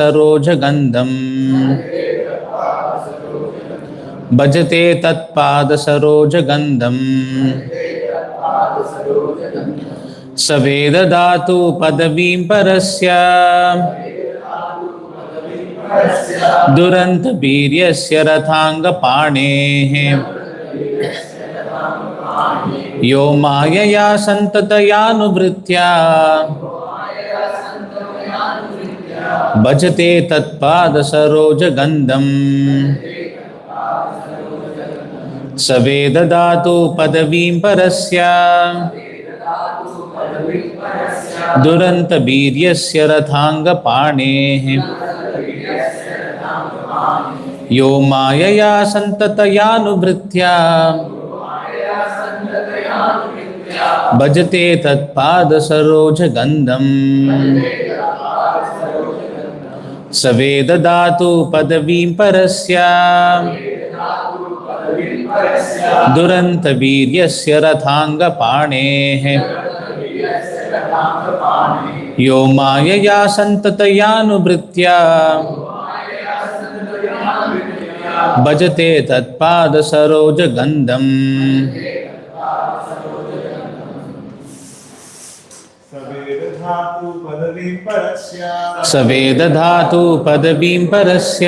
सरोजगन्धम् भजते तत्पादसरोजगन्धम् स वेदधातु पदवीं परस्य दुरन्तवीर्यस्य रथाङ्गपाणेः यो मायया सन्ततयानुवृत्त्या भजते तत्पादसरोजगन्धम् स वेदधातु पदवीं परस्य दुरन्तवीर्यस्य रथाङ्गपाणेः यो मायया सन्ततयानुवृत्त्या भजते तत्पादसरोजगन्धम् स वेदधातु पदवीं परस्य दुरन्तवीर्यस्य रथाङ्गपाणेः यो मायया सन्ततयानुवृत्त्या भजते तत्पादसरोजगन्धम् स वेदधातु पदवीं परस्य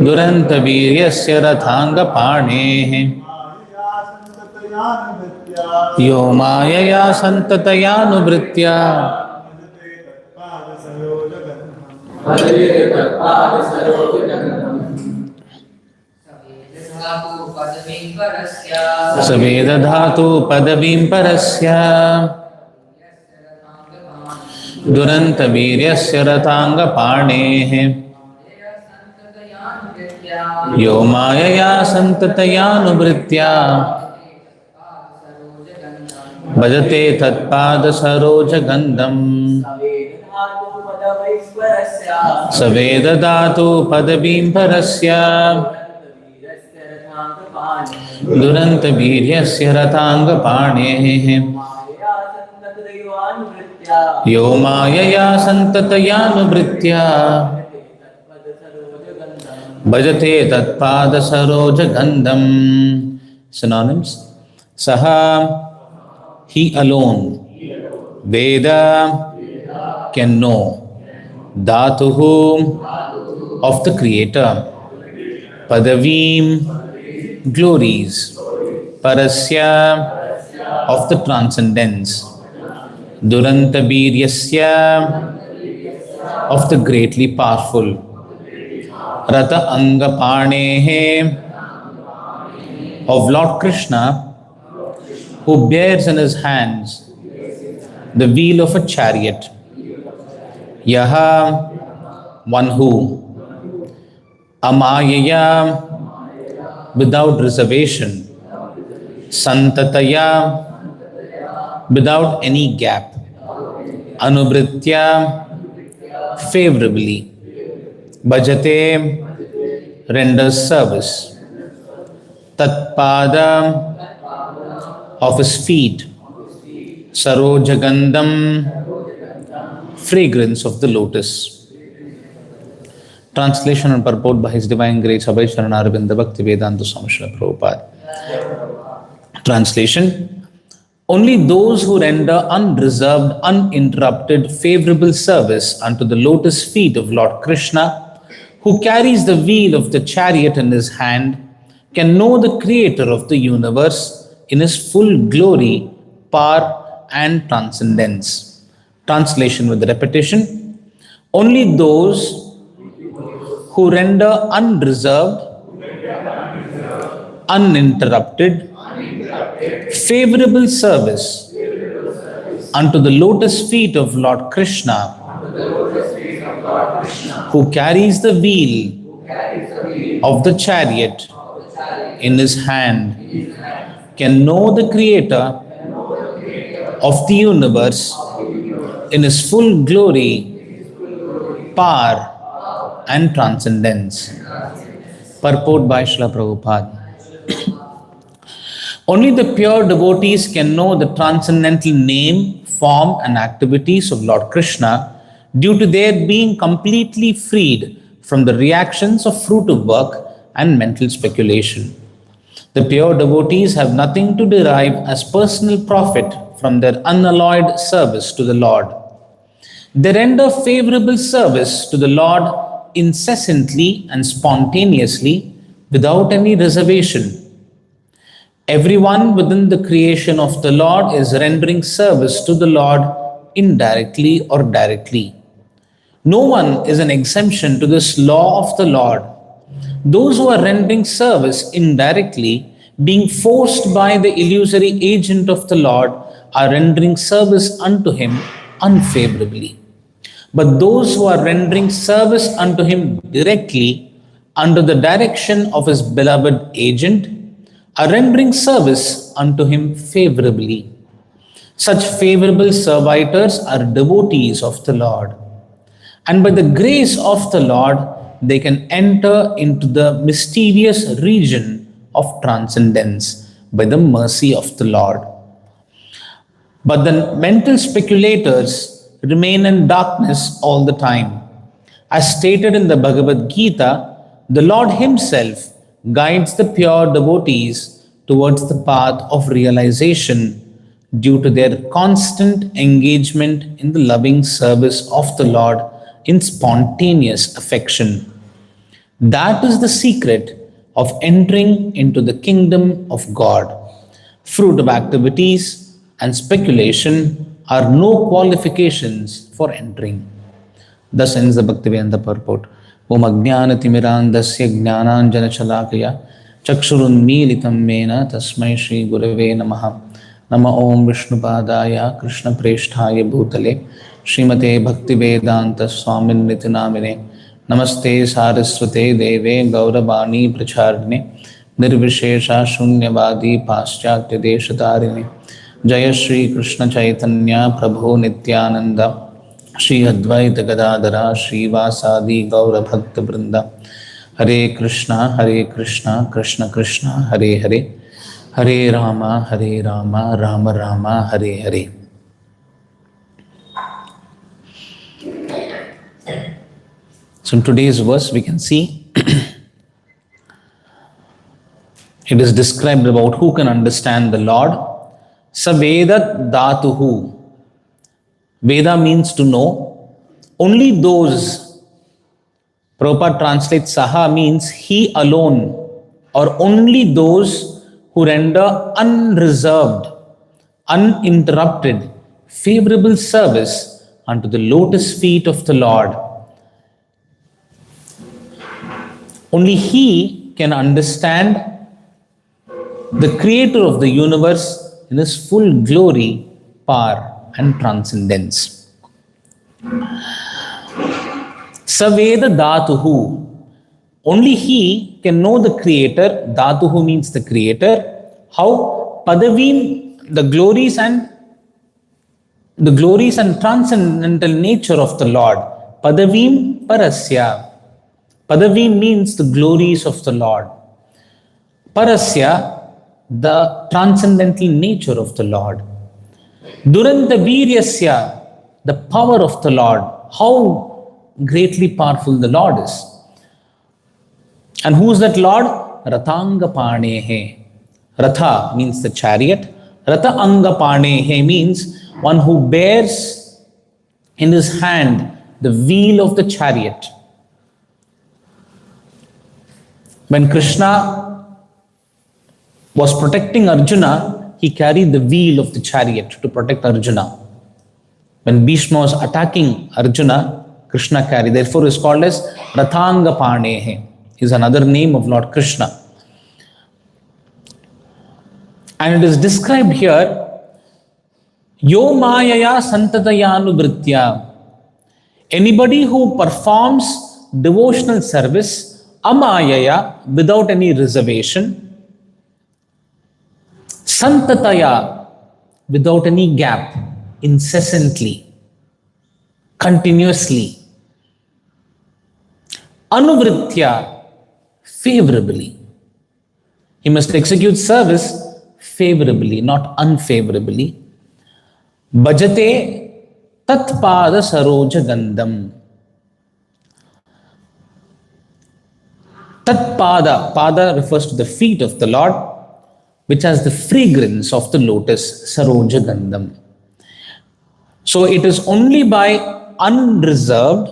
दुरन्तवीर्यस्य रथाङ्गपाणेः यो मायया सन्ततयानुवृत्त्या स वेदधातु पदवीं परस्य दुरन्तवीर्यस्य रथाङ्गपाणेः यो मायया सन्ततयानुवृत्त्या भजते तत्पादसरोजगन्धम् स वेदधातु पदवीं परस्य दुरन्तवीर्यस्य रथाङ्गपाणेः यो मायया सन्ततयानुवृत्त्या भजते तत्पादसरोजगन्धम्. Synonyms: Saha, he alone. Veda, can know. Dhatuhu, of the Creator. Padavim, glories. Parasya, of the Transcendence. Durantaviryasya, of the greatly powerful. Ratha Angapanehe, of Lord Krishna, who bears in his hands the wheel of a chariot. Yaha, one who. Amayaya, without reservation. Santataya, without any gap. Anuvritya, favorably. Bhajate, renders service. Tatpada, of his feet. Sarojagandham, fragrance of the lotus. Translation and purport by His Divine Grace Abhay Charanarvinda Bhaktivedanta Swami Srila Prabhupada. Translation: only those who render unreserved, uninterrupted, favorable service unto the lotus feet of Lord Krishna, who carries the wheel of the chariot in his hand, can know the Creator of the universe in his full glory, power and transcendence. Translation with repetition: only those who render unreserved, uninterrupted, favorable service unto the lotus feet of Lord Krishna, who carries the wheel of the chariot in his hand, can know the Creator of the universe in his full glory, power and transcendence. Purport by Srila Prabhupada. Only the pure devotees can know the transcendental name, form and activities of Lord Krishna due to their being completely freed from the reactions of fruitive work and mental speculation. The pure devotees have nothing to derive as personal profit from their unalloyed service to the Lord. They render favorable service to the Lord incessantly and spontaneously without any reservation. Everyone within the creation of the Lord is rendering service to the Lord indirectly or directly. No one is an exemption to this law of the Lord. Those who are rendering service indirectly, being forced by the illusory agent of the Lord, are rendering service unto him unfavorably. But those who are rendering service unto him directly, under the direction of his beloved agent, are rendering service unto him favorably. Such favorable servitors are devotees of the Lord. And by the grace of the Lord, they can enter into the mysterious region of transcendence by the mercy of the Lord. But the mental speculators remain in darkness all the time. As stated in the Bhagavad Gita, the Lord himself guides the pure devotees towards the path of realization due to their constant engagement in the loving service of the Lord in spontaneous affection. That is the secret of entering into the kingdom of God. Fruitive activities and speculation are no qualifications for entering. Thus ends the Bhaktivedanta purport. Om Ajnanatimmirandasya Jnananjana Shalakaya Chakshurunmilitam Mena Tasmai Shri Gurave Namaha. Nama Om Vishnupadaya Krishna Presthaya Bhutale Srimate Bhaktivedanta Swamin Nitinamine Namaste Saraswate Deve Gauravani Pracharne Nirvishesha Shunyavadi Paschatya Deshatarine Jaya Shri Krishna Chaitanya Prabhu Nityananda Shri Advaita Gadadara Shri Vasadi Gaura Bhakta Vrinda Hare Krishna Krishna Krishna Hare Hare Hare Rama Rama Rama Hare Hare. So in today's verse we can see it is described about who can understand the Lord. Saveda Dhatuhu. Veda means to know. Only those, Prabhupada translates Saha means he alone, or only those who render unreserved, uninterrupted, favorable service unto the lotus feet of the Lord. Only he can understand the creator of the universe in his full glory, power and transcendence. Saveda Dhatuhu. Only he can know the creator. Dhatuhu means the creator. How? Padavim, the glories and transcendental nature of the Lord. Padavim Parasya. Padavim means the glories of the Lord. Parasya, the transcendental nature of the Lord. Duranta Viryasya, the power of the Lord. How greatly powerful the Lord is. And who is that Lord? Rathanga Panehe. Ratha means the chariot. Ratha Anga Panehe means one who bears in his hand the wheel of the chariot. When Krishna was protecting Arjuna, he carried the wheel of the chariot to protect Arjuna. When Bhishma was attacking Arjuna, Krishna carried. Therefore, is called as Rathanga Panehe. Is another name of Lord Krishna. And it is described here, Yo Mayaya Santatayanu. Anybody who performs devotional service Amayaya, without any reservation, Santataya, without any gap, incessantly, continuously, Anuvritya, favorably. He must execute service favorably, not unfavorably. Bhajate, tat pada saroja gandham. Tat pada refers to the feet of the Lord, which has the fragrance of the lotus, saroja gandham. So it is only by unreserved,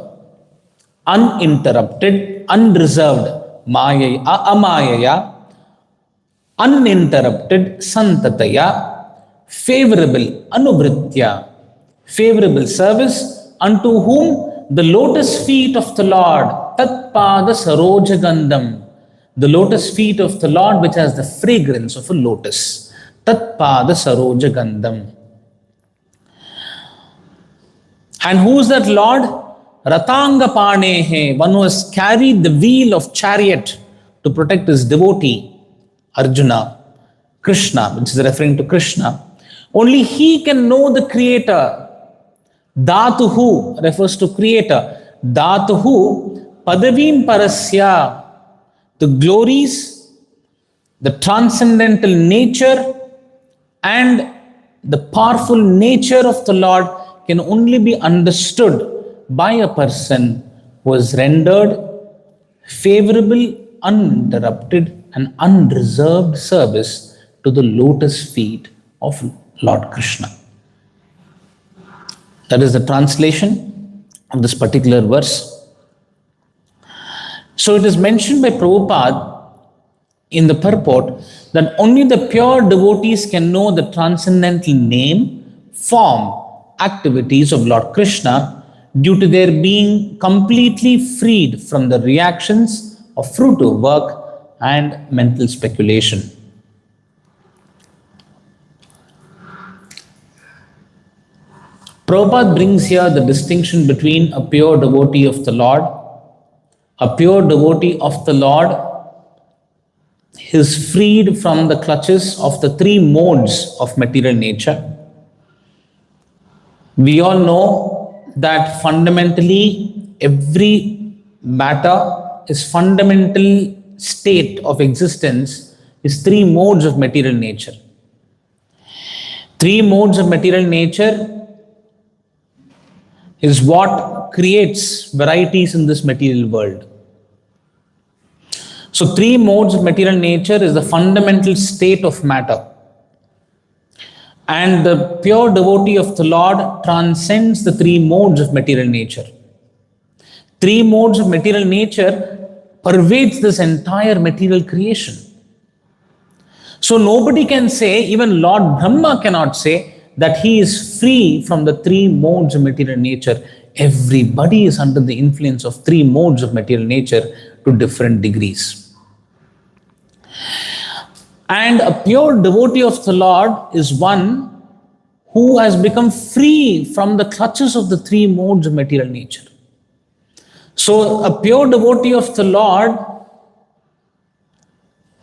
uninterrupted, unreserved amayaya, uninterrupted santataya, favorable anubhritya, favorable service unto whom the lotus feet of the Lord, tat pada saroja gandham, the lotus feet of the Lord which has the fragrance of a lotus, tat pada saroja gandham. And who is that Lord? Ratanga panehe, one who has carried the wheel of chariot to protect his devotee, Arjuna, Krishna, which is referring to Krishna. Only he can know the creator. Dhatuhu refers to creator. Dhatuhu padavim parasya, the glories, the transcendental nature and the powerful nature of the Lord can only be understood by a person who has rendered favorable, uninterrupted and unreserved service to the lotus feet of Lord Krishna. That is the translation of this particular verse. So it is mentioned by Prabhupada in the purport that only the pure devotees can know the transcendental name, form, activities of Lord Krishna due to their being completely freed from the reactions of fruitive work and mental speculation. Prabhupada brings here the distinction between a pure devotee of the Lord. A pure devotee of the Lord is freed from the clutches of the three modes of material nature. We all know that fundamentally every matter is fundamental state of existence is three modes of material nature. Three modes of material nature is what creates varieties in this material world. So three modes of material nature is the fundamental state of matter. And the pure devotee of the Lord transcends the three modes of material nature. Three modes of material nature pervades this entire material creation. So nobody can say, even Lord Brahma cannot say, that he is free from the three modes of material nature. Everybody is under the influence of three modes of material nature to different degrees. And a pure devotee of the Lord is one who has become free from the clutches of the three modes of material nature. So a pure devotee of the Lord,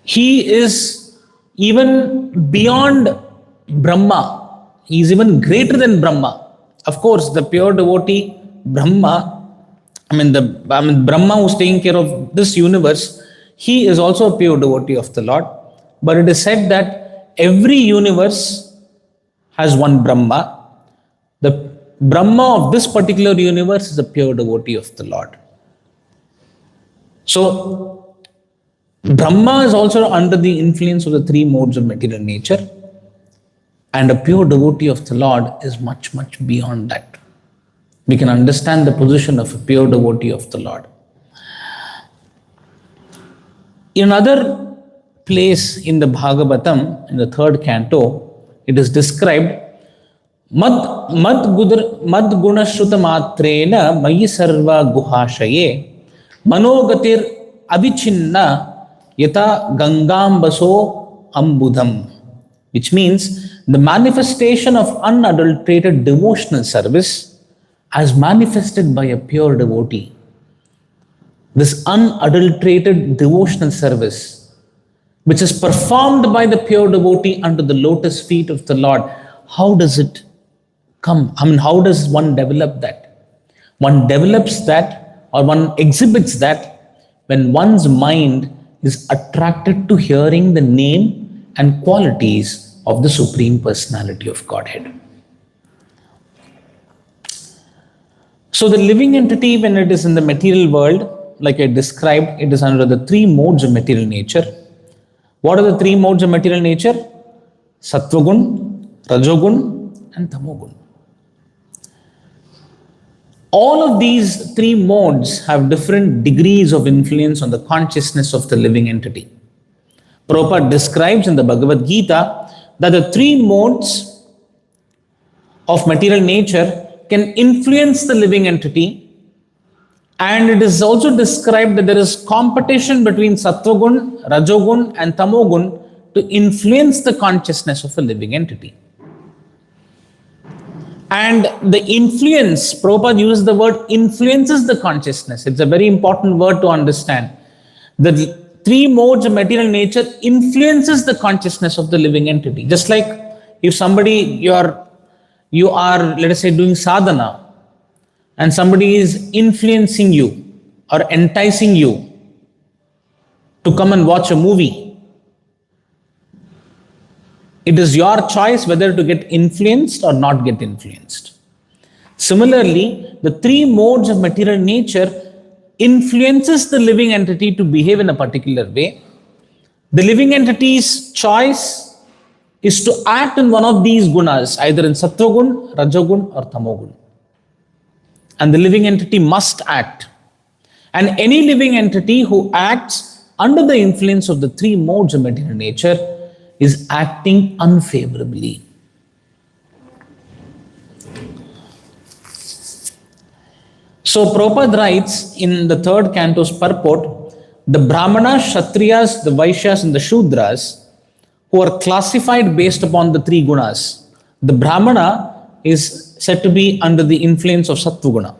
he is even beyond Brahma. He is even greater than Brahma. Of course, the pure devotee, Brahma, Brahma who is taking care of this universe, he is also a pure devotee of the Lord. But it is said that every universe has one Brahma. The Brahma of this particular universe is a pure devotee of the Lord. So, Brahma is also under the influence of the three modes of material nature. And a pure devotee of the Lord is much, much beyond that. We can understand the position of a pure devotee of the Lord. In another place in the Bhagavatam, in the 3rd canto, it is described, Mad guna shruta matrena mayi sarva guhashaye manogatir avichinna yata gangambaso ambudham. Which means the manifestation of unadulterated devotional service as manifested by a pure devotee. This unadulterated devotional service, which is performed by the pure devotee under the lotus feet of the Lord, how does it come? How does one develop that? One develops that or one exhibits that when one's mind is attracted to hearing the name and qualities of the Supreme Personality of Godhead. So the living entity, when it is in the material world, like I described, it is under the three modes of material nature. What are the three modes of material nature? Sattvagun, Rajogun, and Tamogun. All of these three modes have different degrees of influence on the consciousness of the living entity. Prabhupada describes in the Bhagavad Gita that the three modes of material nature can influence the living entity, and it is also described that there is competition between Sattvagun, Rajogun, and Tamogun to influence the consciousness of a living entity. And the influence, Prabhupada uses the word influences the consciousness. It's a very important word to understand. The three modes of material nature influences the consciousness of the living entity. Just like if somebody, you are, let us say, doing sadhana, and somebody is influencing you or enticing you to come and watch a movie. It is your choice whether to get influenced or not get influenced. Similarly, the three modes of material nature influences the living entity to behave in a particular way. The living entity's choice is to act in one of these gunas, either in Sattvagun, Rajogun, or Tamogun. And the living entity must act. And any living entity who acts under the influence of the three modes of material nature is acting unfavorably. So Prabhupada writes in the third canto's purport, the Brahmanas, Kshatriyas, the Vaishyas, and the Shudras, who are classified based upon the three gunas. The Brahmana is said to be under the influence of Sattvaguna.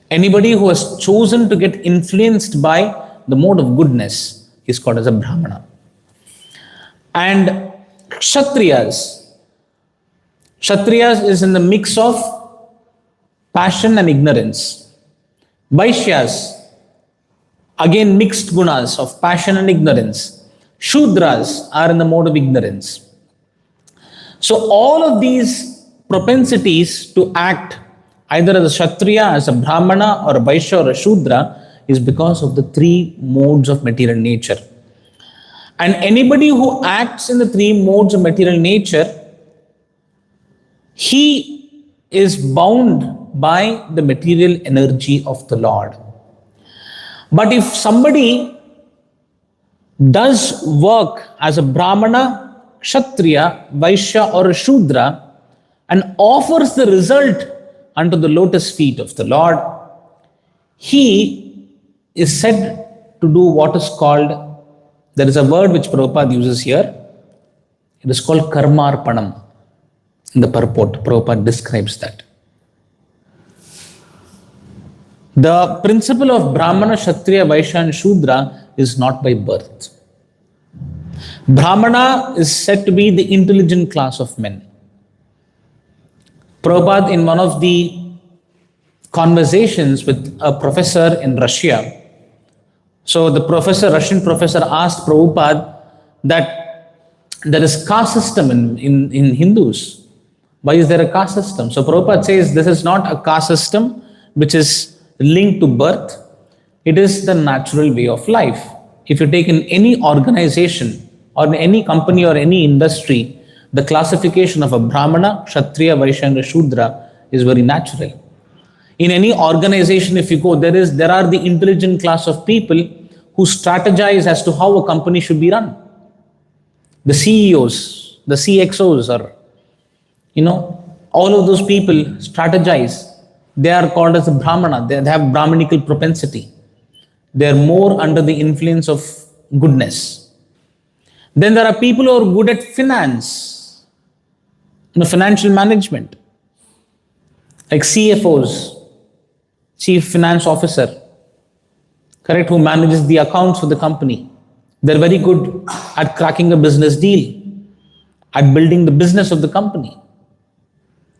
Anybody who has chosen to get influenced by the mode of goodness is called as a Brahmana. And Kshatriyas is in the mix of passion and ignorance. Vaishyas, again mixed gunas of passion and ignorance. Shudras are in the mode of ignorance. So all of these propensities to act either as a Kshatriya, as a Brahmana, or a Vaishya, or a Shudra is because of the three modes of material nature. And anybody who acts in the three modes of material nature, he is bound by the material energy of the Lord. But if somebody does work as a Brahmana, Kshatriya, Vaishya, or a Shudra and offers the result unto the lotus feet of the Lord, he is said to do what is called, there is a word which Prabhupada uses here, it is called karmarpanam. In the purport, Prabhupada describes that. The principle of Brahmana, Kshatriya, Vaishya, and Shudra is not by birth. Brahmana is said to be the intelligent class of men. Prabhupada, in one of the conversations with a professor in Russia, so the Russian professor asked Prabhupada that there is caste system in Hindus. Why is there a caste system? So Prabhupada says this is not a caste system which is linked to birth. It is the natural way of life. If you take in any organization or in any company or any industry, the classification of a Brahmana, Kshatriya, Vaishya, and a Shudra is very natural. In any organization, if you go, there are the intelligent class of people who strategize as to how a company should be run. The CEOs, the CXOs, or all of those people strategize. They are called as a Brahmana. They have Brahmanical propensity. They are more under the influence of goodness. Then there are people who are good at finance, financial management, like CFOs, Chief Finance Officer, correct, who manages the accounts for the company. They're very good at cracking a business deal, at building the business of the company.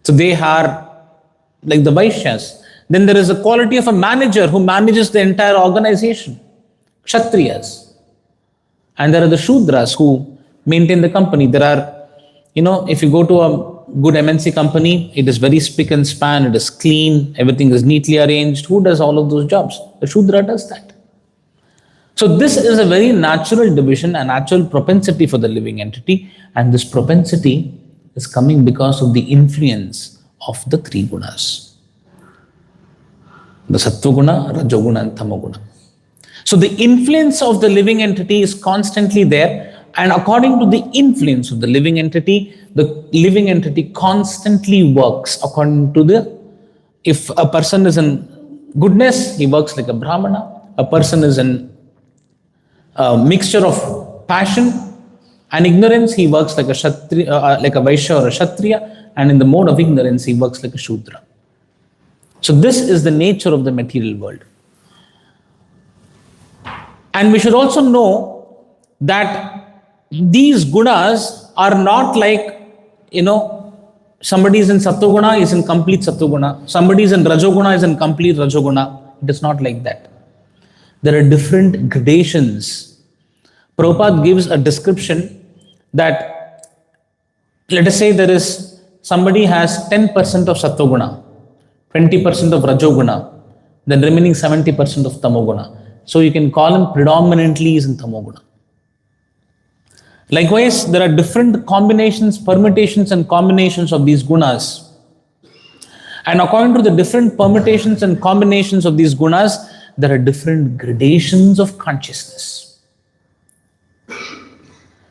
So they are like the Vaishyas. Then there is a quality of a manager who manages the entire organization, Kshatriyas. And there are the Shudras who maintain the company. There are, if you go to good MNC company, it is very spick and span, it is clean, everything is neatly arranged. Who does all of those jobs? The Shudra does that. So this is a very natural division, a natural propensity for the living entity, and this propensity is coming because of the influence of the three gunas. The Sattva guna, Rajoguna and Tamoguna. So the influence of the living entity is constantly there, and according to the influence of the living entity constantly works according to if a person is in goodness, he works like a Brahmana. A person is in a mixture of passion and ignorance, he works like a Kshatriya, like a Vaishya or a Kshatriya, and in the mode of ignorance, he works like a Shudra. So this is the nature of the material world. And we should also know that these gunas are not like, somebody is in Sattva-guna, is in complete Sattva-guna. Somebody is in Rajoguna, is in complete Rajoguna. It is not like that. There are different gradations. Prabhupada gives a description that, let us say there is, somebody has 10% of Sattva-guna, 20% of Rajoguna, then remaining 70% of Tamoguna. So you can call him predominantly is in Tamoguna. Likewise, there are different combinations, permutations and combinations of these gunas. And according to the different permutations and combinations of these gunas, there are different gradations of consciousness.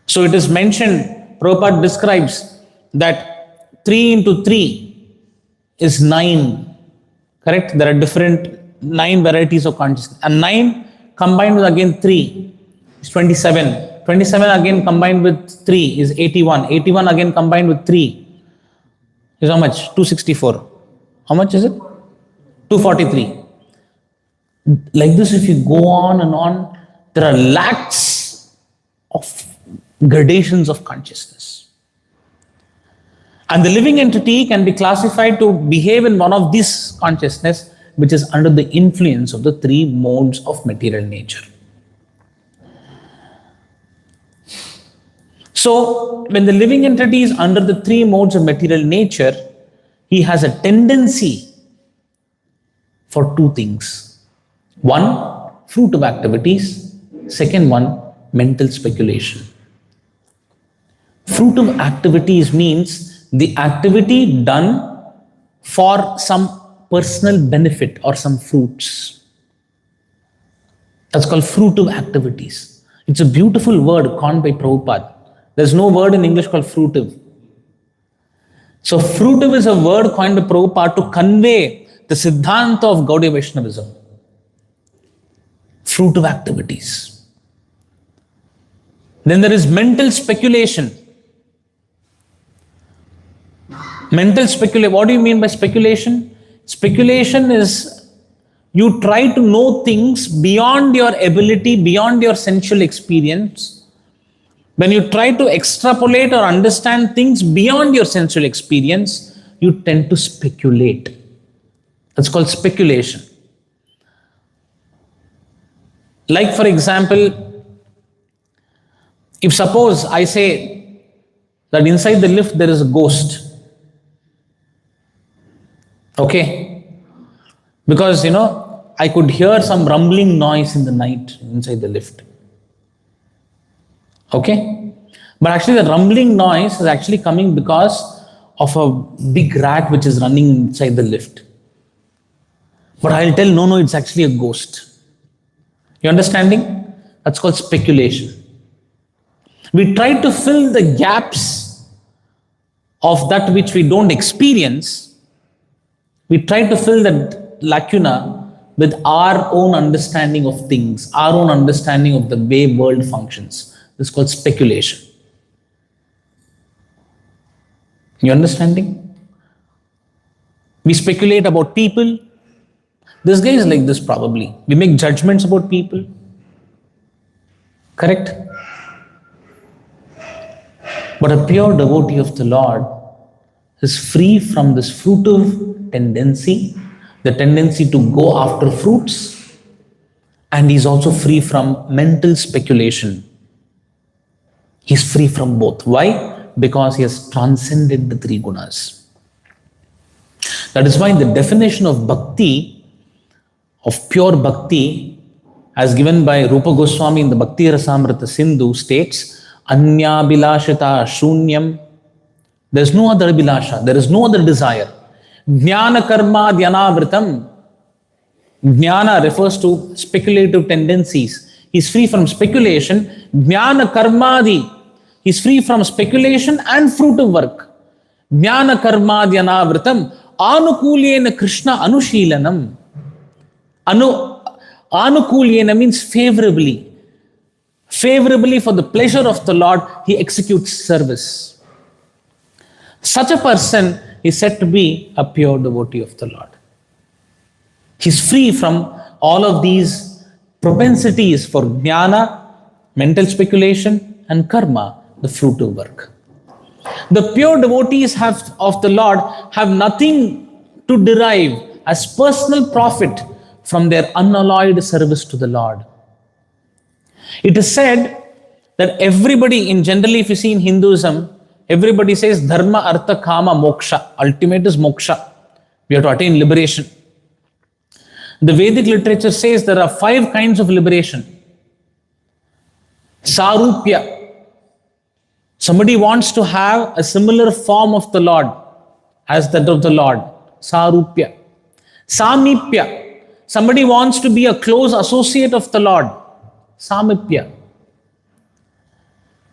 So it is mentioned, Prabhupada describes that 3 into 3 is 9. Correct? There are different 9 varieties of consciousness. And 9 combined with again 3 is 27. 27 again combined with 3 is 81. 81 again combined with 3 is how much? 264. How much is it? 243. Like this, if you go on and on, there are lakhs of gradations of consciousness. And the living entity can be classified to behave in one of these consciousness, which is under the influence of the 3 modes of material nature. So, when the living entity is under the 3 modes of material nature, he has a tendency for 2 things. 1, fruitive activities. Second one, mental speculation. Fruitive activities means the activity done for some personal benefit or some fruits. That's called fruitive activities. It's a beautiful word coined by Prabhupada. There's no word in English called fruitive. So fruitive is a word coined by Prabhupada to convey the Siddhanta of Gaudiya Vaishnavism. Fruitive activities. Then there is mental speculation. Mental speculation. What do you mean by speculation? Speculation is you try to know things beyond your ability, beyond your sensual experience. When you try to extrapolate or understand things beyond your sensual experience, you tend to speculate. That's called speculation. Like for example, if suppose I say that inside the lift there is a ghost. Okay? Because I could hear some rumbling noise in the night inside the lift. Okay? But actually the rumbling noise is actually coming because of a big rat which is running inside the lift. But I'll tell, no, it's actually a ghost. You understanding? That's called speculation. We try to fill the gaps of that which we don't experience. We try to fill that lacuna with our own understanding of things, our own understanding of the way world functions. This is called speculation. You understanding? We speculate about people. This guy is like this probably. We make judgments about people. Correct? But a pure devotee of the Lord is free from this fruitive tendency, the tendency to go after fruits, and he's also free from mental speculation. He's free from both. Why? because he has transcended the three gunas. That is why the definition of bhakti, of pure bhakti, as given by Rupa Goswami in the Bhakti Rasamrita Sindhu, states, Anya bilashita shunyam. There is no other bilasha, there is no other desire. Jnana karma dhyanavritam. Jnana refers to speculative tendencies. He is free from speculation. Jnana karmadi. He is free from speculation and fruitive work. Jnana karma dhyanavritam. Anukulyena Krishna anushilanam. Anukulyena means favorably. Favorably for the pleasure of the Lord, he executes service. Such a person is said to be a pure devotee of the Lord. He is free from all of these propensities for jnana, mental speculation, and karma, the fruitive work. The pure devotees of the Lord have nothing to derive as personal profit from their unalloyed service to the Lord. It is said that everybody, in generally if you see in Hinduism, everybody says dharma, artha, kama, moksha. Ultimate is moksha. We have to attain liberation. The Vedic literature says there are 5 kinds of liberation. Sarupya. Somebody wants to have a similar form of the Lord as that of the Lord. Sarupya. Samipya. Somebody wants to be a close associate of the Lord. Samipya.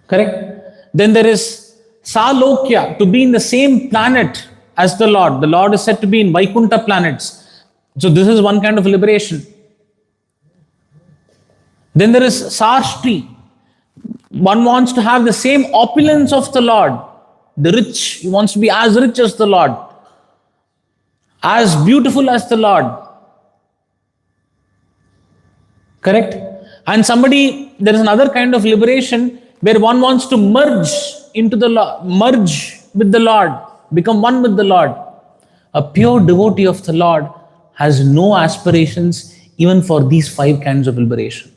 Correct? Then there is Salokya, to be in the same planet as the Lord. The Lord is said to be in Vaikuntha planets. So this is one kind of liberation. Then there is Sarshti. One wants to have the same opulence of the Lord. The rich, he wants to be as rich as the Lord, as beautiful as the Lord. Correct? And there is another kind of liberation where one wants to merge into the Lord, merge with the Lord, become one with the Lord. A pure devotee of the Lord has no aspirations even for these 5 kinds of liberation.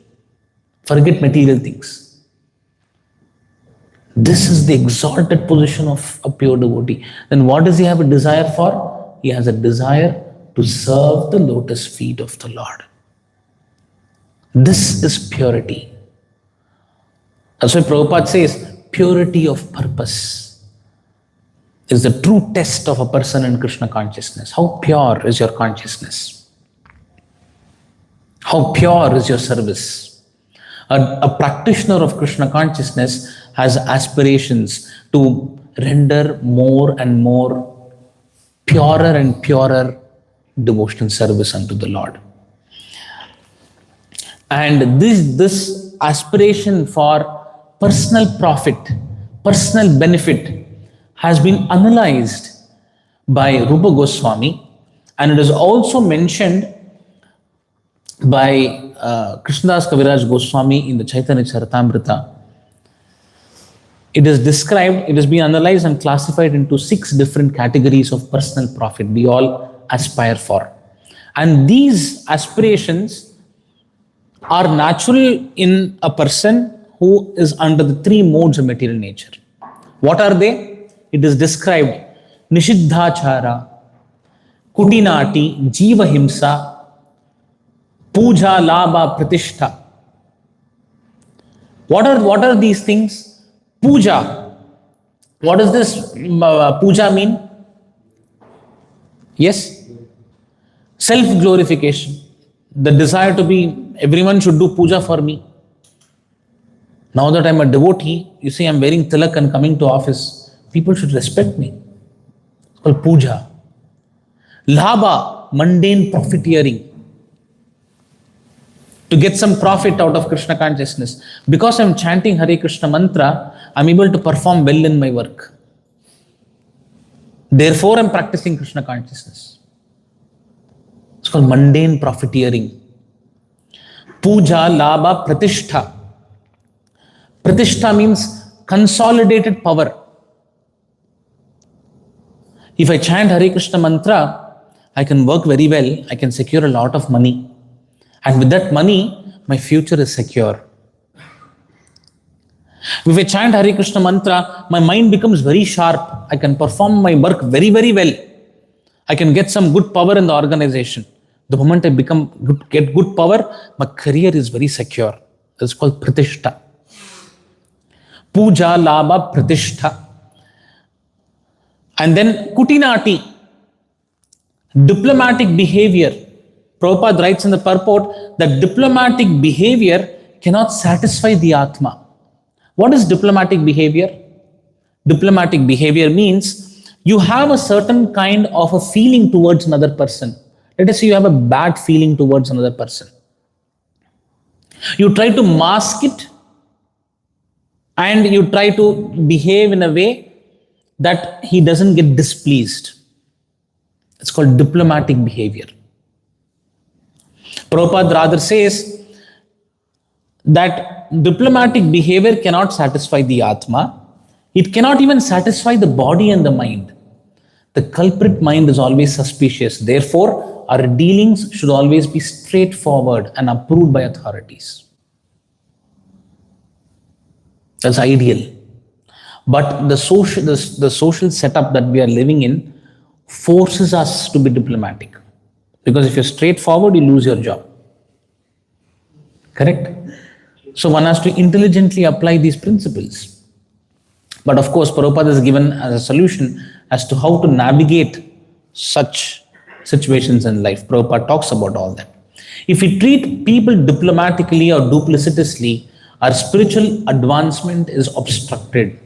Forget material things. This is the exalted position of a pure devotee. Then what does he have a desire for? He has a desire to serve the lotus feet of the Lord. This is purity. That's why Prabhupada says, purity of purpose is the true test of a person in Krishna consciousness. How pure is your consciousness? How pure is your service? A practitioner of Krishna consciousness has aspirations to render more and more purer and purer devotional service unto the Lord. And this aspiration for personal profit, personal benefit has been analyzed by Rupa Goswami, and it is also mentioned by Krishnadas Kaviraj Goswami in the Chaitanya Charitamrita. It is described, it has been analyzed and classified into 6 different categories of personal profit we all aspire for. And these aspirations are natural in a person who is under the 3 modes of material nature. What are they? It is described Nishiddhachara, Kutinati, Jiva Himsa, Puja, Labha, Pratishtha. What are these things? Puja. What does this puja mean? Yes? Self-glorification. The desire to be, everyone should do puja for me. Now that I'm a devotee, you see I'm wearing tilak and coming to office, people should respect me. It's called puja. Labha, mundane profiteering. To get some profit out of Krishna consciousness. Because I'm chanting Hare Krishna mantra, I'm able to perform well in my work. Therefore, I'm practicing Krishna consciousness. It's called mundane profiteering. Puja, Labha, Pratishtha. Pratishtha means consolidated power. If I chant Hare Krishna mantra, I can work very well, I can secure a lot of money. And with that money, my future is secure. If I chant Hare Krishna mantra, my mind becomes very sharp. I can perform my work very, very well. I can get some good power in the organization. The moment I get good power, my career is very secure. That's called pratishtha. Puja, labha, pratishtha. And then kutinati, diplomatic behavior. Prabhupada writes in the purport that diplomatic behavior cannot satisfy the Atma. What is diplomatic behavior? Diplomatic behavior means you have a certain kind of a feeling towards another person. Let us say you have a bad feeling towards another person. You try to mask it and you try to behave in a way that he doesn't get displeased. It's called diplomatic behavior. Prabhupada rather says that diplomatic behavior cannot satisfy the Atma. It cannot even satisfy the body and the mind. The culprit mind is always suspicious. Therefore, our dealings should always be straightforward and approved by authorities. That's ideal. But the social setup that we are living in forces us to be diplomatic. Because if you're straightforward, you lose your job. Correct? So one has to intelligently apply these principles. But of course, Prabhupada is given as a solution as to how to navigate such situations in life. Prabhupada talks about all that. If we treat people diplomatically or duplicitously, our spiritual advancement is obstructed.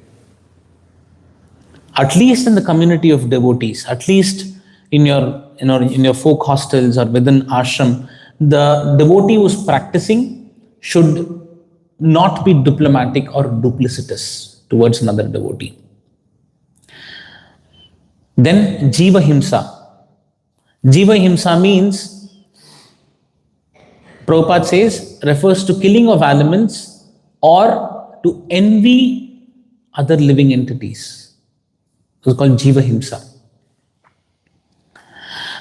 At least in the community of devotees, at least in your folk hostels or within ashram, the devotee who's practicing should not be diplomatic or duplicitous towards another devotee. Then Jiva Himsa. Jiva Himsa means, Prabhupada says, refers to killing of animals or to envy other living entities. It's called Jiva Himsa.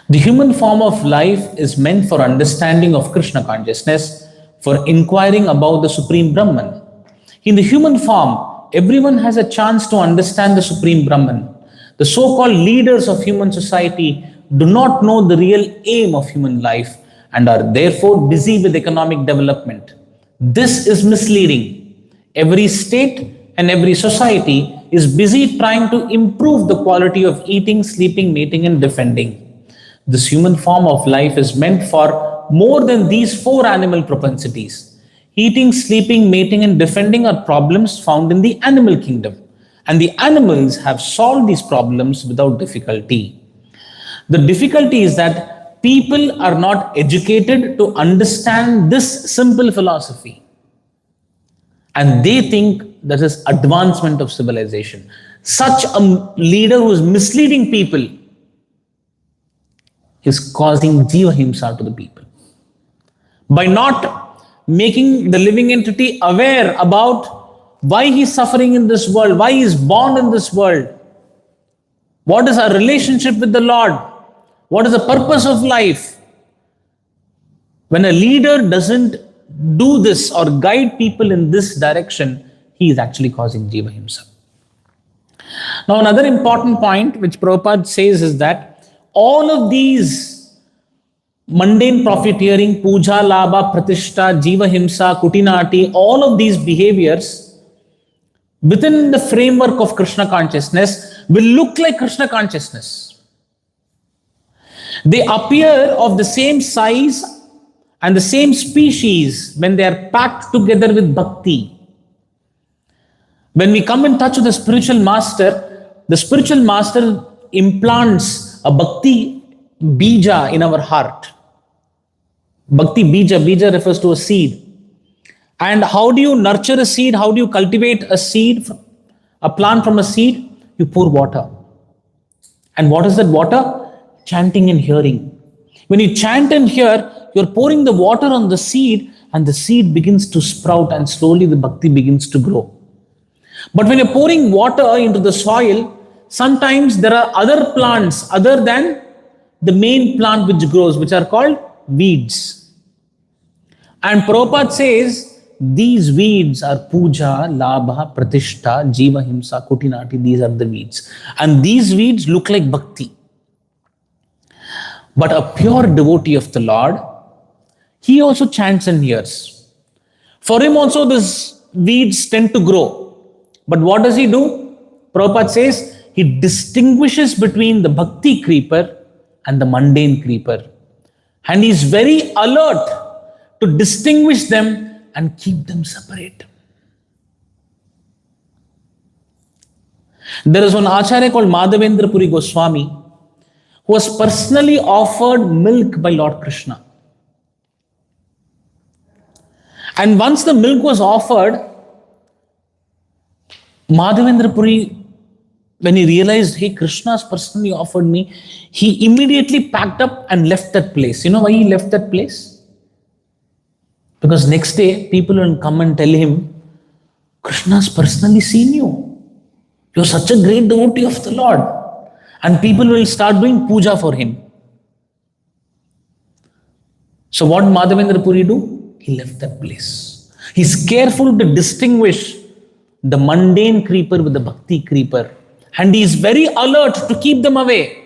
The human form of life is meant for understanding of Krishna consciousness, for inquiring about the Supreme Brahman. In the human form, everyone has a chance to understand the Supreme Brahman. The so-called leaders of human society do not know the real aim of human life and are therefore busy with economic development. This is misleading. Every state and every society is busy trying to improve the quality of eating, sleeping, mating, and defending. This human form of life is meant for more than these four animal propensities. Eating, sleeping, mating, and defending are problems found in the animal kingdom. And the animals have solved these problems without difficulty. The difficulty is that people are not educated to understand this simple philosophy. And they think that is advancement of civilization. Such a leader who is misleading people is causing Jiva Himsa to the people. By not making the living entity aware about why he is suffering in this world, why he is born in this world, what is our relationship with the Lord, what is the purpose of life. When a leader doesn't do this or guide people in this direction, he is actually causing Jiva Himsa. Now, another important point which Prabhupada says is that all of these mundane profiteering, puja, labha, pratishta, jiva himsa, kutinati, all of these behaviors within the framework of Krishna consciousness will look like Krishna consciousness. They appear of the same size and the same species when they are packed together with bhakti. When we come in touch with the spiritual master implants a bhakti bija in our heart. Bhakti bija refers to a seed. And how do you nurture a seed? How do you cultivate a seed, a plant from a seed? You pour water. And what is that water? Chanting and hearing. When you chant and hear, you're pouring the water on the seed and the seed begins to sprout and slowly the bhakti begins to grow. But when you're pouring water into the soil, sometimes there are other plants other than the main plant which grows, which are called weeds. And Prabhupada says these weeds are puja, labha, pratishtha, jiva, himsa, kutinati. These are the weeds. And these weeds look like bhakti. But a pure devotee of the Lord, he also chants and hears. For him also these weeds tend to grow. But what does he do? Prabhupada says, he distinguishes between the bhakti creeper and the mundane creeper. And he is very alert to distinguish them and keep them separate. There is one Acharya called Madhavendra Puri Goswami who was personally offered milk by Lord Krishna. And once the milk was offered, Madhavendra Puri, when he realized, hey, Krishna has personally offered me, he immediately packed up and left that place. You know why he left that place? Because next day, people will come and tell him, Krishna has personally seen you. You're such a great devotee of the Lord. And people will start doing puja for him. So what did Madhavendra Puri do? He left that place. He's careful to distinguish the mundane creeper with the bhakti creeper. And he is very alert to keep them away.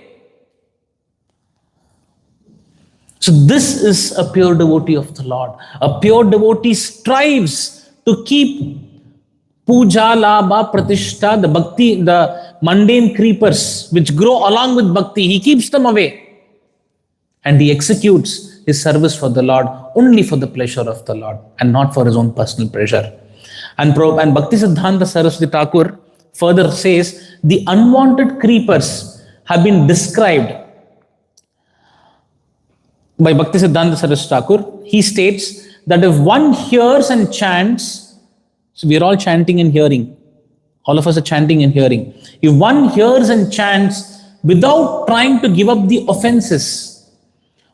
So this is a pure devotee of the Lord. A pure devotee strives to keep puja, labha, pratishtha, the bhakti, the mundane creepers which grow along with bhakti. He keeps them away. And he executes his service for the Lord only for the pleasure of the Lord and not for his own personal pleasure. And Bhaktisiddhanta Saraswati Thakur further says, the unwanted creepers have been described by Bhaktisiddhanta Saraswati Thakur. He states that if one hears and chants, so we are all chanting and hearing. All of us are chanting and hearing. If one hears and chants without trying to give up the offenses,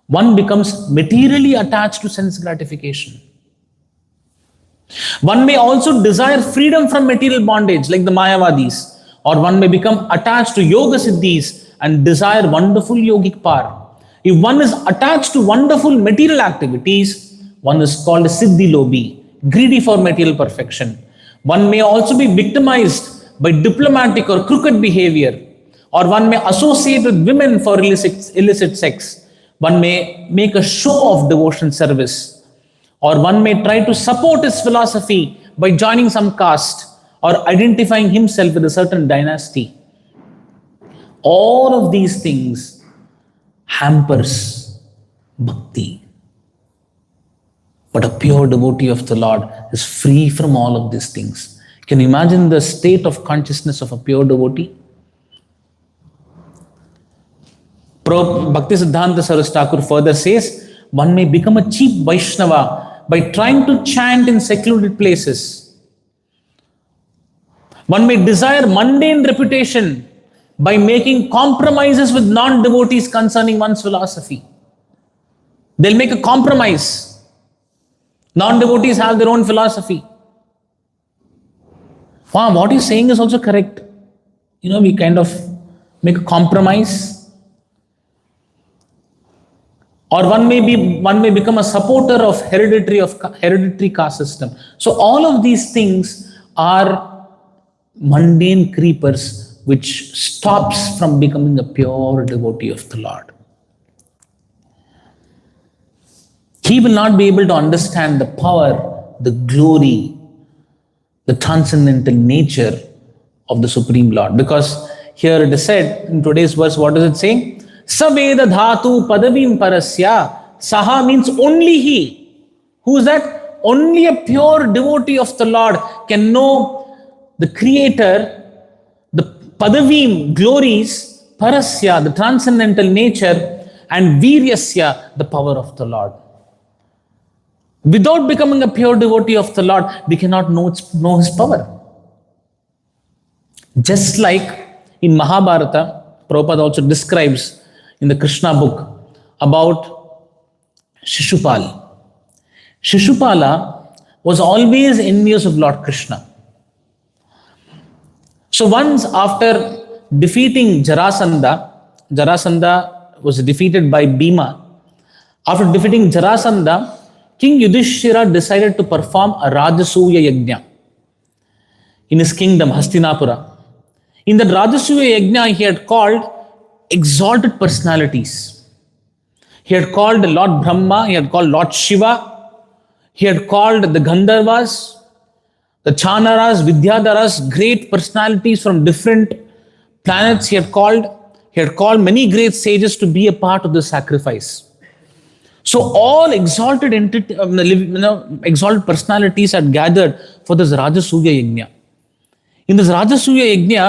one becomes materially attached to sense gratification. One may also desire freedom from material bondage like the Mayavadis, or one may become attached to yoga siddhis and desire wonderful yogic power. If one is attached to wonderful material activities, one is called a siddhi lobi, greedy for material perfection. One may also be victimized by diplomatic or crooked behavior, or one may associate with women for illicit sex. One may make a show of devotion service, or one may try to support his philosophy by joining some caste or identifying himself with a certain dynasty. All of these things hampers bhakti. But a pure devotee of the Lord is free from all of these things. Can you imagine the state of consciousness of a pure devotee? Bhaktisiddhanta Saraswati Thakur further says, one may become a cheap Vaishnava by trying to chant in secluded places. One may desire mundane reputation by making compromises with non-devotees concerning one's philosophy. They'll make a compromise. Non-devotees have their own philosophy. Wow, what he's saying is also correct. We kind of make a compromise. Or one may become a supporter of hereditary caste system. So all of these things are mundane creepers which stops from becoming a pure devotee of the Lord. He will not be able to understand the power, the glory, the transcendental nature of the Supreme Lord. Because here it is said in today's verse, what does it say? Saveda dhatu padavim parasya. Saha means only he. Who is that? Only a pure devotee of the Lord can know the Creator, the padavim, glories, parasya, the transcendental nature, and viryasya, the power of the Lord. Without becoming a pure devotee of the Lord, we cannot know his power. Just like in Mahabharata, Prabhupada also describes in the Krishna book about Shishupal. Shishupala was always envious of Lord Krishna. So once after defeating Jarasandha was defeated by Bhima. After defeating Jarasandha, King Yudhishthira decided to perform a Rajasuya Yajna in his kingdom, Hastinapura. In that Rajasuya Yajna, he had called exalted personalities. He had called Lord Brahma, he had called Lord Shiva, he had called the Gandharvas, the Chanaras, Vidyadharas, great personalities from different planets he had called many great sages to be a part of the sacrifice. So all exalted exalted personalities had gathered for this Rajasuya Yajna. In this Rajasuya Yajna,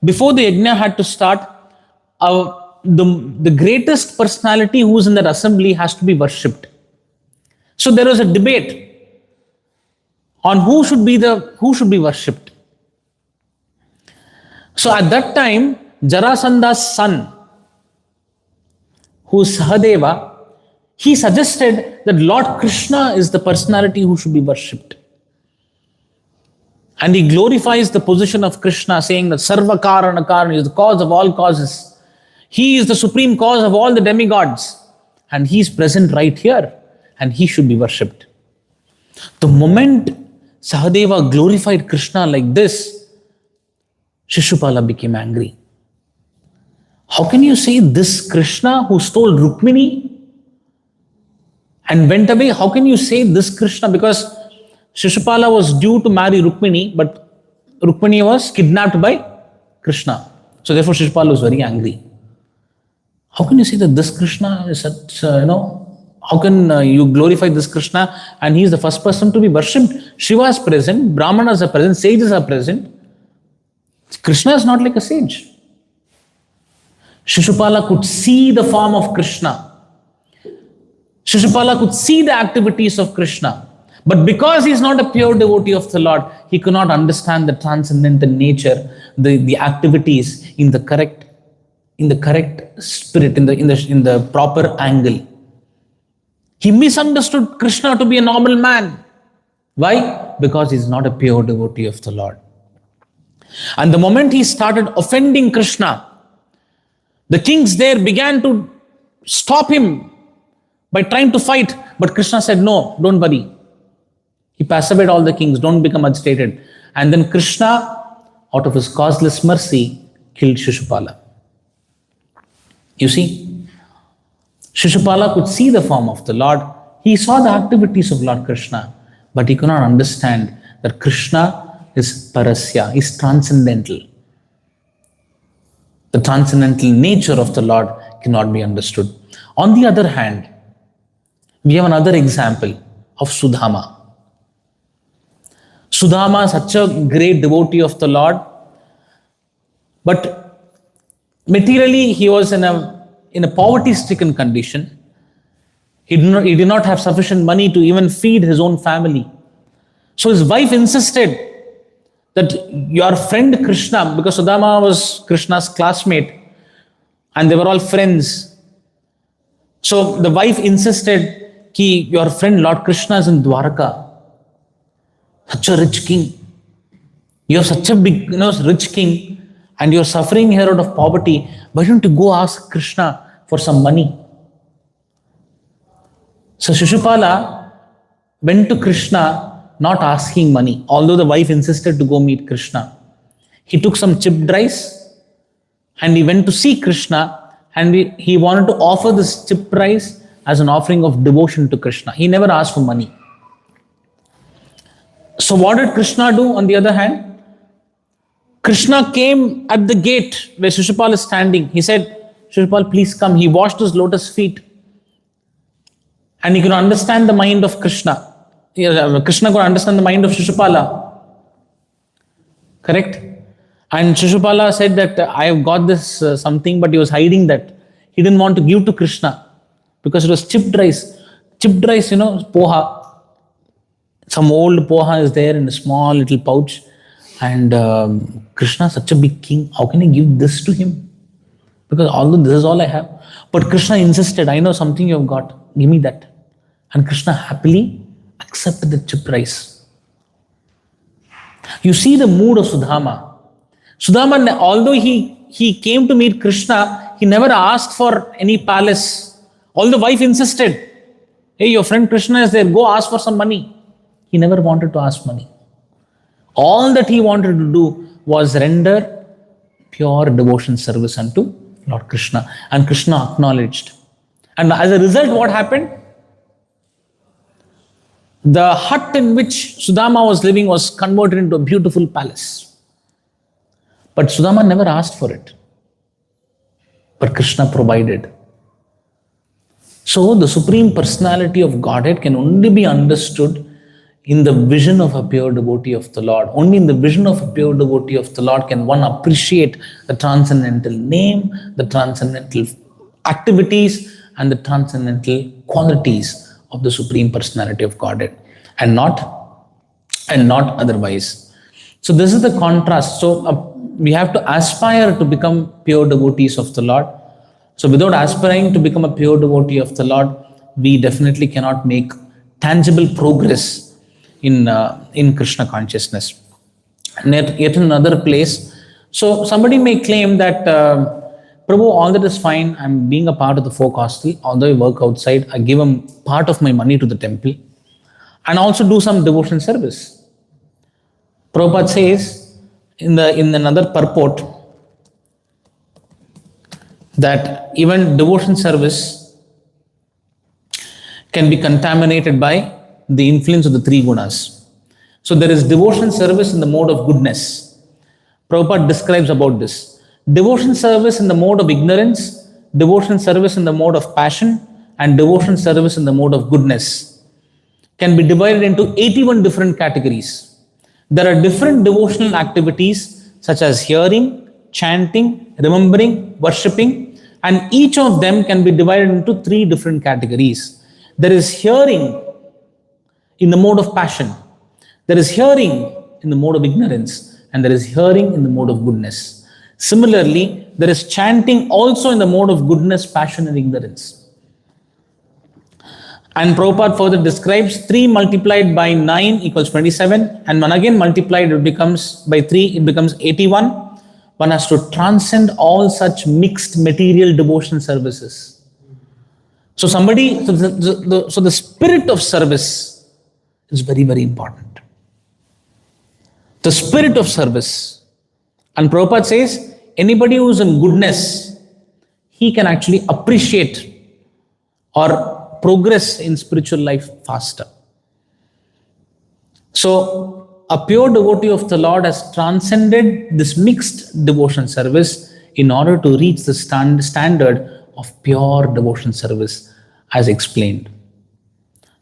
before the Yajna had to start, the greatest personality who is in that assembly has to be worshipped. So there was a debate on who should be worshipped. So at that time, Jarasandha's son, who is Sahadeva, he suggested that Lord Krishna is the personality who should be worshipped. And he glorifies the position of Krishna, saying that Sarva Karana Karana is the cause of all causes. He is the supreme cause of all the demigods. And he is present right here. And he should be worshipped. The moment Sahadeva glorified Krishna like this, Shishupala became angry. How can you say this Krishna who stole Rukmini and went away? How can you say this Krishna? Because Shishupala was due to marry Rukmini, but Rukmini was kidnapped by Krishna. So therefore Shishupala was very angry. How can you say that this Krishna is such, how can you glorify this Krishna and he is the first person to be worshipped? Shiva is present, Brahmanas are present, sages are present. Krishna is not like a sage. Shishupala could see the form of Krishna. Shishupala could see the activities of Krishna. But because he is not a pure devotee of the Lord, he could not understand the transcendental nature, the activities in the correct spirit, in the proper angle. He misunderstood Krishna to be a normal man. Why? Because he is not a pure devotee of the Lord. And the moment he started offending Krishna, the kings there began to stop him by trying to fight. But Krishna said, no, don't worry. He pacified all the kings, don't become agitated. And then Krishna, out of his causeless mercy, killed Shishupala. You see, Shishupala could see the form of the Lord. He saw the activities of Lord Krishna, but he could not understand that Krishna is parasya, is transcendental. The transcendental nature of the Lord cannot be understood. On the other hand, we have another example of Sudama. Sudama is such a great devotee of the Lord, but materially he was in a poverty-stricken condition. He did not have sufficient money to even feed his own family. So his wife insisted that your friend Krishna, because Sudama was Krishna's classmate and they were all friends. So the wife insisted that your friend Lord Krishna is in Dwarka. Such a rich king. You have such a big, rich king and you're suffering here out of poverty. Why don't you go ask Krishna for some money? So Shishupala went to Krishna not asking money, although the wife insisted to go meet Krishna. He took some chipped rice and he went to see Krishna and he wanted to offer this chipped rice as an offering of devotion to Krishna. He never asked for money. So what did Krishna do on the other hand? Krishna came at the gate where Shishupala is standing. He said, Shishupala, please come. He washed his lotus feet. And he could understand the mind of Krishna. Krishna could understand the mind of Shishupala. Correct? And Shishupala said that I have got this something, but he was hiding that. He didn't want to give to Krishna because it was chipped rice. Chipped rice, poha. Some old poha is there in a small little pouch. And Krishna is such a big king. How can I give this to him? Because although this is all I have. But Krishna insisted, I know something you have got. Give me that. And Krishna happily accepted the chipped rice. You see the mood of Sudama. Sudama, although he came to meet Krishna, he never asked for any palace. Although the wife insisted. Hey, your friend Krishna is there, go ask for some money. He never wanted to ask money. All that he wanted to do was render pure devotion service unto Lord Krishna. And Krishna acknowledged. And as a result, what happened? The hut in which Sudama was living was converted into a beautiful palace. But Sudama never asked for it. But Krishna provided. So the Supreme Personality of Godhead can only be understood in the vision of a pure devotee of the Lord. Only in the vision of a pure devotee of the Lord can one appreciate the transcendental name, the transcendental activities, and the transcendental qualities of the Supreme Personality of Godhead, and not otherwise. So this is the contrast. So we have to aspire to become pure devotees of the Lord. So without aspiring to become a pure devotee of the Lord, we definitely cannot make tangible progress in Krishna consciousness. And yet another place. So somebody may claim that, Prabhu, all that is fine. I'm being a part of the folk hostel. Although I work outside, I give him part of my money to the temple and also do some devotion service. Prabhupada says in another purport that even devotion service can be contaminated by the influence of the three gunas. So there is devotion service in the mode of goodness. Prabhupada describes about this. Devotion service in the mode of ignorance, devotion service in the mode of passion, and devotion service in the mode of goodness can be divided into 81 different categories. There are different devotional activities such as hearing, chanting, remembering, worshipping, and each of them can be divided into 3 different categories. There is hearing in the mode of passion, there is hearing in the mode of ignorance, and there is hearing in the mode of goodness. Similarly, there is chanting also in the mode of goodness, passion, and ignorance. And Prabhupada further describes 3 multiplied by 9 equals 27, and when again multiplied it becomes by 3, it becomes 81. One has to transcend all such mixed material devotion services. So the spirit of service is very, very important. The spirit of service. And Prabhupada says, anybody who is in goodness, he can actually appreciate or progress in spiritual life faster. So a pure devotee of the Lord has transcended this mixed devotion service in order to reach the standard of pure devotion service as explained.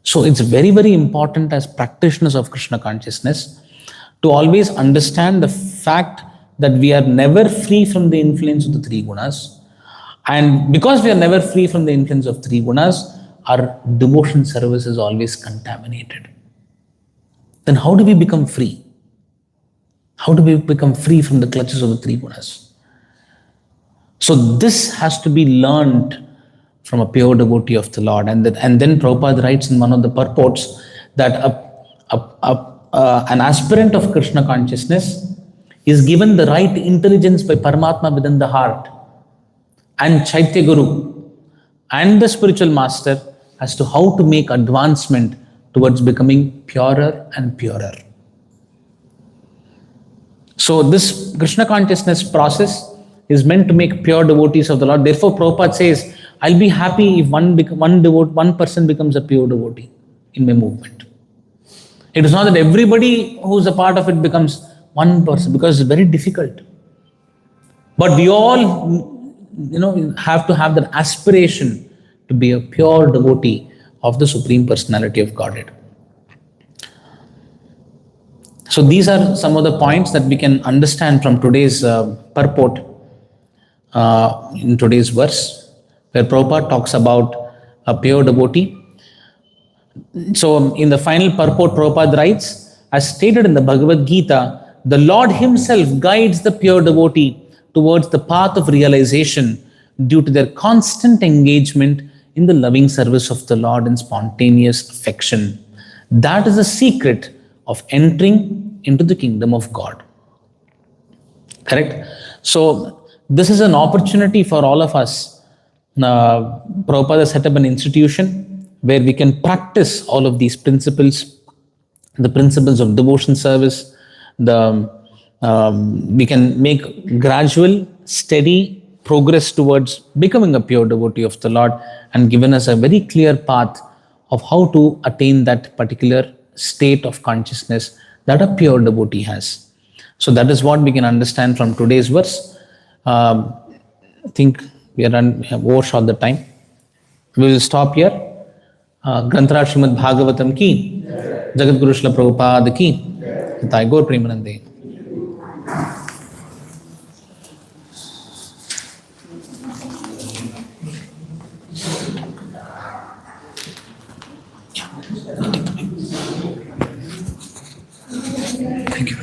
So it's very, very important as practitioners of Krishna consciousness to always understand the fact that we are never free from the influence of the 3 gunas. And because we are never free from the influence of 3 gunas, our devotion service is always contaminated. Then how do we become free? How do we become free from the clutches of the 3 gunas? So this has to be learned from a pure devotee of the Lord. And then Prabhupada writes in one of the purports that an aspirant of Krishna consciousness is given the right intelligence by Paramatma within the heart and Chaitya Guru and the spiritual master as to how to make advancement towards becoming purer and purer. So this Krishna consciousness process is meant to make pure devotees of the Lord. Therefore, Prabhupada says, I'll be happy if one person becomes a pure devotee in my movement. It is not that everybody who's a part of it becomes one person, because it's very difficult. But we all, have to have that aspiration to be a pure devotee of the Supreme Personality of Godhead. So these are some of the points that we can understand from today's purport in today's verse, where Prabhupada talks about a pure devotee. So in the final purport, Prabhupada writes, as stated in the Bhagavad Gita, the Lord himself guides the pure devotee towards the path of realization due to their constant engagement in the loving service of the Lord in spontaneous affection. That is the secret of entering into the kingdom of God. Correct? So this is an opportunity for all of us. Prabhupada set up an institution where we can practice all of these principles, the principles of devotion service. We can make gradual, steady progress towards becoming a pure devotee of the Lord, and given us a very clear path of how to attain that particular state of consciousness that a pure devotee has. So that is what we can understand from today's verse. I think we have overshot the time. We will stop here. ग्रंथराज Shrimad Bhagavatam की, जगत गुरु श्रील प्रभुपाद की, हिताय गौर प्रेमानंदे। Thank you.